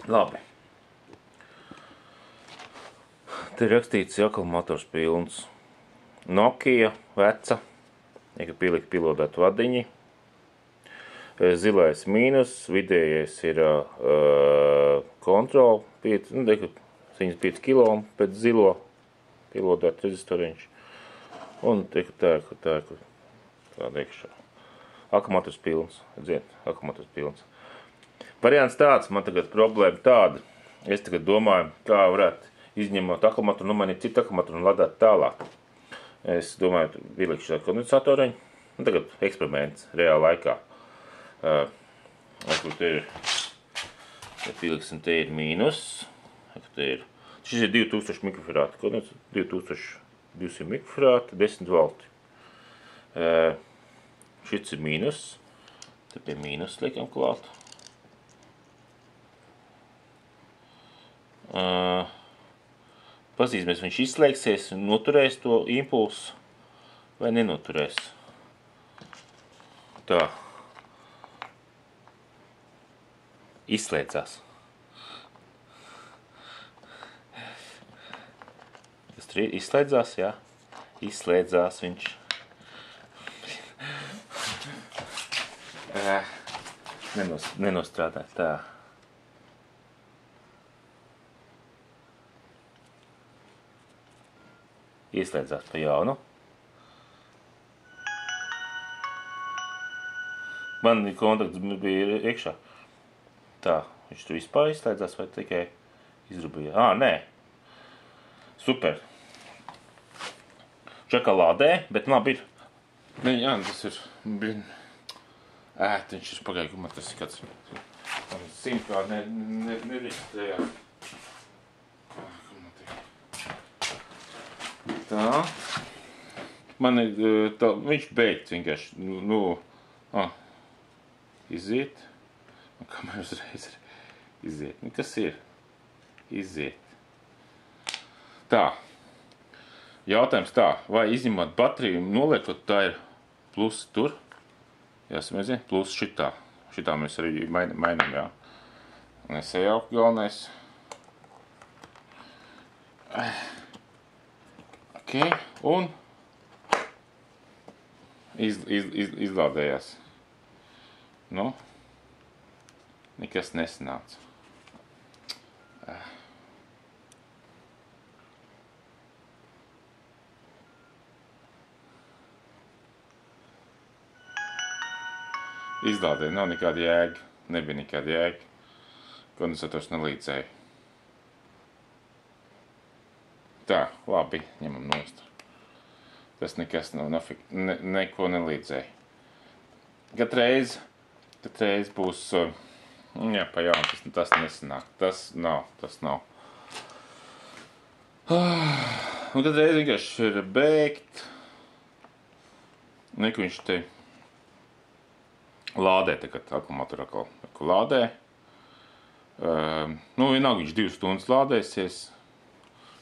Labi. Te rakstīts akumulators pilns. Nokia veca, ja pielika pilodētu vadiņi. Zilais mīnus, vidējais ir kontrola, 75 kilo pēc zilo pilodētu rezistoriņš. Un tāda iekšā. Akumulators pilns, redziet, akumulators pilns. Variants tāds, man tagad problēma tāda. Es tagad domāju, kā varētu izņemot akumulatoru, nomainīt citu akumulatoru un ladāt tālāk. Es domāju, ielikšu tādu kondensatoriņu. Un tagad eksperiments reāla laikā. Te ir, pieliksim, te ir mīnus. Šis ir 2000 mikrofarāti, 2200 mikrofarāti, 10 volti. Šis ir mīnus. Te pie mīnus liekam klāt. Pazīsimies, viņš izslēgsies un noturēs to impulsu vai nenoturēs. Tā. Izslēdzās. Tas izslēdzās, jā. Izslēdzās viņš. Nenostrādā tā. Ieslēdzās pa jaunu. Man kontakts bija iekšā. Tā, viņš tur vispār izslēdzās vai tikai izrubīja? Nē. Super. Čokolādē, bet labi ir. Jā, tas ir. Viņš ir pagāju, man tas ir kāds. Simtkārt nereģistrējās. Tā. Man ir, viņš beidz vienkārši, iziet. Kamēr uzreiz ir iziet. Kas ir? Iziet. Tā. Jautājums tā, vai izņemot bateriju un noliekot, tā ir plus tur. Jāsamēzien, plus šitā. Šitā mēs arī mainām, jā. Nesajaukt galvenais. Ok, un izlādējās. Nu, nekas nesanāca. Izlādēja, nav nekāda jēga, nebija nekāda jēga. Kondensators nelīdzēja. Tā, labi, ņemam nost. Tas nekas nav, neko nelīdzēja. Katreiz būs, pa jaunu, tas nesanāk. Tas nav. Un katreiz vienkārši ir beigt. Neko viņš te lādē tagad, akumulatoru atkal lādē. Vienalga viņš 2 stundas lādēsies.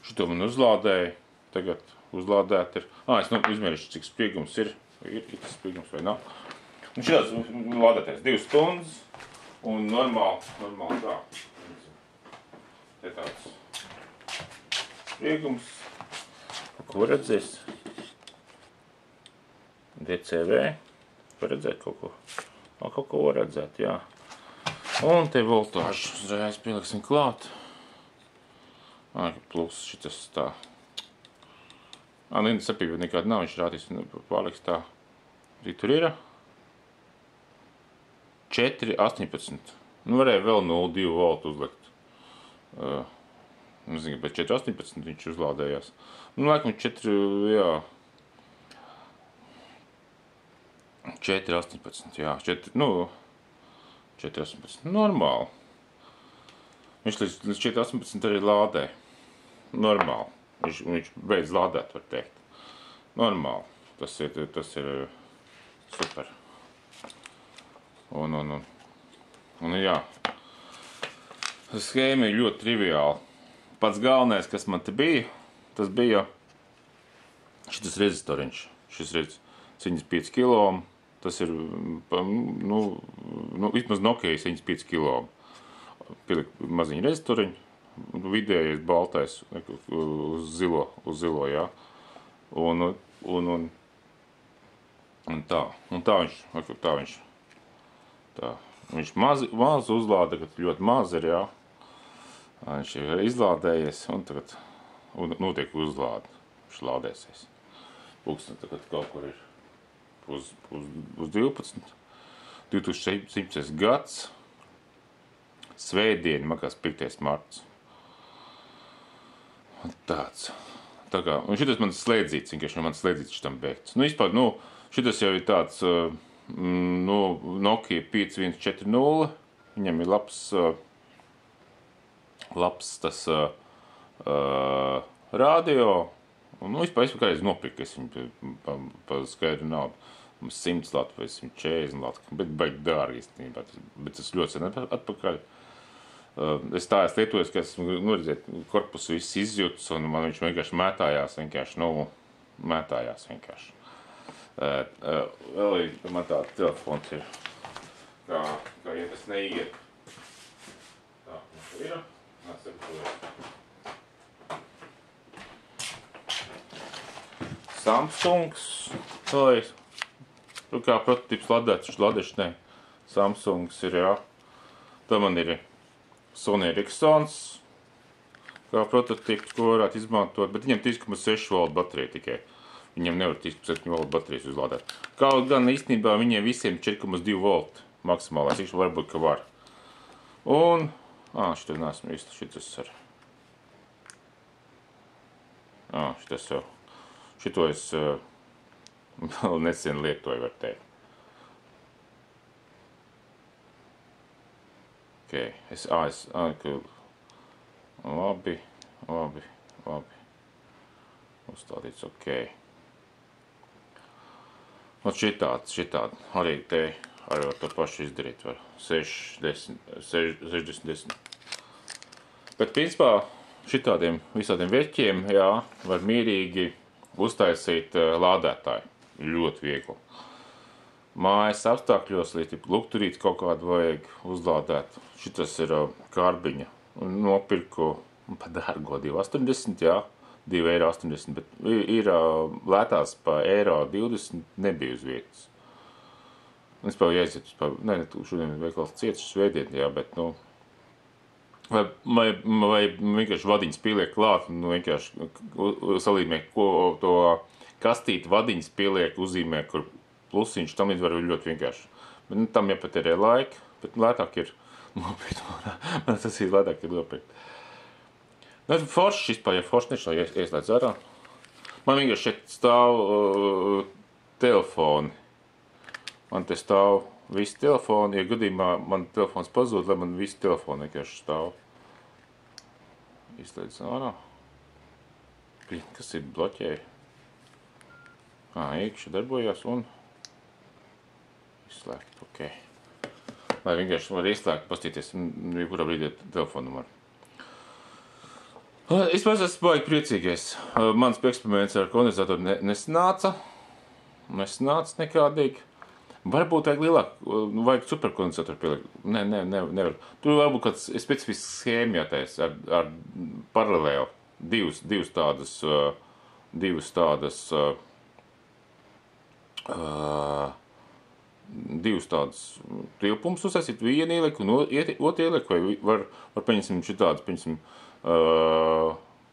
Šito man uzlādēja, tagad uzlādēt ir. Es izmērīšu, cik spriegums ir. Ir tas spriegums vai nav. Un šitās lādēties 2 stundas un normāli tā. Te tāds spriegums. Ko redzēs? DCV. Var redzēt kaut ko? Kaut ko var redzēt, jā. Un te voltāžu uzreiz pieliksim klāt. Plus šitas tā. Lindas sapība nekāda nav, viņš rādīs pārliks tā. Arī tur ir 4,18. Varēja vēl 0,2 voltu uzlikt. Nezinu, bet 4,18 viņš uzlādējās. Laikam 4,18, jā. 4,18. Normāli. Viņš līdz 4,18 arī lādē. Normāli. Viņš beidz lādēt, var teikt. Normāli. Tas ir super. Un jā. Schēma ir ļoti triviāla. Pats galvenais, kas man te bija, tas bija šitas rezistoriņš. Šis redz 75 kilo. Tas ir, vismaz Nokia 75 kilo. pielikt maziņu rezistoriņu, vidējais baltais uz zilo, jā. Un tā viņš maz uzlāda, kad ļoti maz ir, jā. Viņš ir izlādējies un tagad notiek uzlāde. Viņš lādēsies. Pulkstens tagad kaut kur ir uz 12. 2017. gads. Svētdiena, makās 5. marts. Tāds. Tā kā, un šitas mans slēdzīts, vienkārši mans slēdzīts šitam beigts. Vispār, šitas jau ir tāds, Nokia 5140. Viņam ir labs tas radio. Un, vispār kādreiz nopirku, es viņu pa skaidru naudu. 100 latu vai 140 latu, bet baigi dārgi īstenībā. Bet tas ļoti sen atpakaļ. Es tā esmu lietojis, ka esmu, redzēt, korpusu viss izjūtas, un man viņš vienkārši mētājās vienkārši. Vēl man tāds telefons ir, kā ja tas neiet. Tā, ir. Samsungs, kā prototips ladēšanai. Samsungs ir, jā. Tā man ir Sony Ericssons, kā prototips, ko varētu izmantot, bet viņam 3,6 volt baterija tikai. Viņam nevar 3,7 volt baterijas uzlādēt. Kaut gan īstenībā viņiem visiem 4,2 volt maksimālais, varbūt, ka var. Un, šito neesmu īsti, šitas ar. Šitas jau. Šito es vēl nesen lietoju, var teikt. Labi. Uzstādīts, Un šitādi, arī te arī to pašu izdarīt var. 60. Bet, principā, šitādiem visādiem veķiem, jā, var mierīgi uztaisīt lādētāju. Ļoti viegli. Mājas apstākļos, lukturīt kaut kādu vajag uzlādēt. Šitas ir kārbiņa. Nopirku pa dārgo 2,80, jā, 2,80 €, bet ir lētās pa €20 nebija uz vietas. Es vēl jāiziet, šodien veikals ciets svētdien, jā, bet, vai vienkārši vadiņas pieliek klāt, vienkārši salīmē, ko to kastīti vadiņas pieliek, uzzīmē, kur plusiņš, tam līdz var ļoti vienkārši. Bet tam jāpatērē laika, bet lētāk ir nopirkt. Man tas ir lētāk ir nopirkt. Forši vispār, ja forši nešā ieslēdz ārā. Man vienkārši šeit stāv telefoni. Man te stāv visi telefoni. Ja gadījumā man telefons pazūd, lai man visi telefoni vienkārši stāv. Izslēdz ārā. Kas ir bloķēja? Iekšā darbojās un izslēgt, Lai vienkārši var izslēgt, pastīties, kurā brīdī telefonu numuru. Es esmu baigi priecīgais. Mans eksperiments ar kondensatoru nesanāca nekādīgi. Varbūt vajag lielāk, vajag superkondensatoru pielikt. Nevar. Tur varbūt kāds specifisks schēma jātais ar paralēli. Divas tādas tilpumus uzsaistīt, vienu ieliku un otru ieliku, vai var paņemsim šitādas,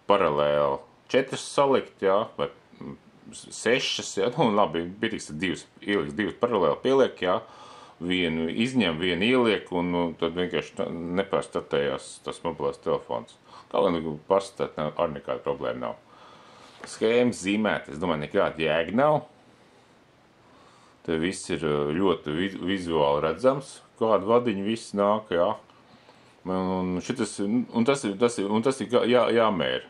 paralēli 4 salikt, jā, vai 6, jā, labi, pietiks ieliks 2 paralēli pieliek, jā, vienu izņem, vienu ieliek, un tad vienkārši nepārstartējās tas mobilais telefons. Kā lai pārstartēt, ar nekāda problēma nav. Schēmas zīmēt, es domāju, nekāda jēga nav. Te viss ir ļoti vizuāli redzams, kādu vadiņu viss nāk, jā. Un tas ir jāmēra,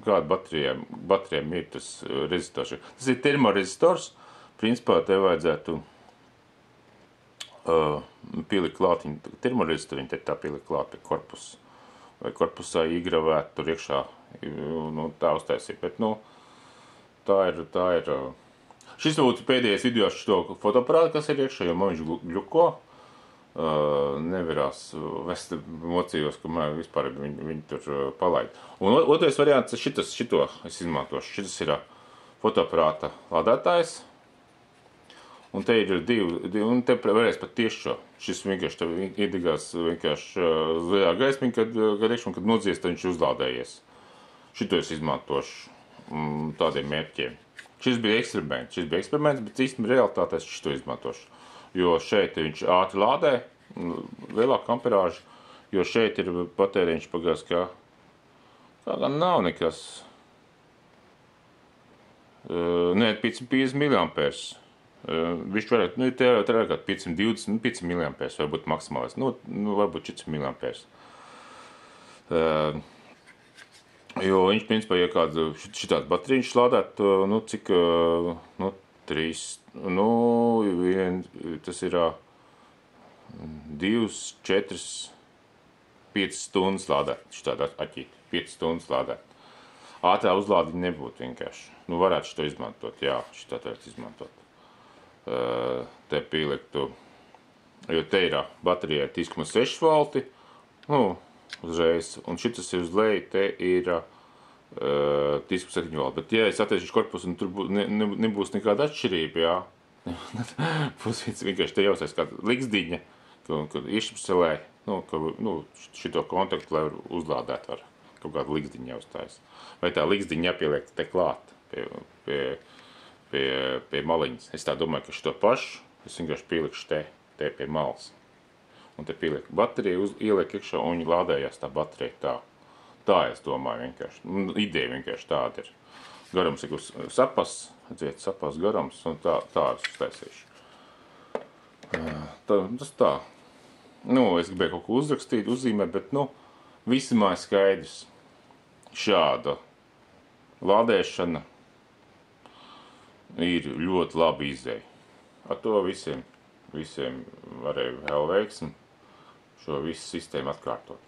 kāda baterijām ir tas rezistors. Tas ir termorezistors, principā te vajadzētu pielikt klātiņu termorezistoru, viņi te tā pielikt klāt pie korpusa. Vai korpusā igravēt tur iekšā, tā uztaisīt, bet, tā ir. Šis būtu pēdējais video ar šo fotoaparātu, kas ir iekšā, jo man viņš gļuko. nevarās vest mocījos, kamēr vispār viņi tur palaid. Un otrais variants ir šito es izmantošu. Šitas ir fotoaparāta lādētājs. Un te ir divi, un te varēs pat tieši šo. Šis vienkārši tev iedegās vienkārši zaļā gaismiņa, kad nodzies, tad viņš uzlādējies. Šito es izmantošu tādiem mērķiem. Šis bija eksperiments, bet īstenībā realitātē es šito izmantošu. Jo šeit viņš ātri lādē, lielāka amperāža, jo šeit ir patēriņš pagās, kā gan nav nekas. Nē, 550 mAh. Viņš varētu, te varētu kā 520, 5 mAh varbūt maksimālais, varbūt 4 mAh. Jo viņš, principā, ja kādu šitādu baterīņš lādēt, cik, 3, tas ir 2, 4, 5 stundas lādēt, šitādu aķīti, 5 stundas lādēt. Ātrā uzlādiņa nebūtu vienkārši. Varētu šito izmantot, jā, šitā varētu izmantot. Te pieliktu, jo te ir baterijai 3,6 volti, uzreiz, un šitas ir uz leju, te ir 3,7 volti. Bet, ja es attiešu korpusu, un tur nebūs nekāda atšķirība, jā, būs vienkārši te jāuztais kāda liksdiņa, kad iešapselē, šito kontaktu, lai uzlādēt var kaut kādu liksdiņu jāuztais. Vai tā liksdiņa jāpieliek te klāt pie maliņas. Es tā domāju, ka šito pašu es vienkārši pielikšu te pie malas. Un te pielieku bateriju, ieliek iekšā un viņi lādējās tā baterija tā. Tā es domāju vienkārši. Ideja vienkārši tāda ir. Garums ir sapas, redziet, sapas garums, un tā es uztaisīšu. Tas tā. Es gribēju kaut ko uzrakstīt, uzzīmēt, bet, visumā ir skaidrs. Šāda lādēšana ir ļoti laba izēja. Ar to visiem varēja vēl veiksmi šo visu sistēmu atkārtot.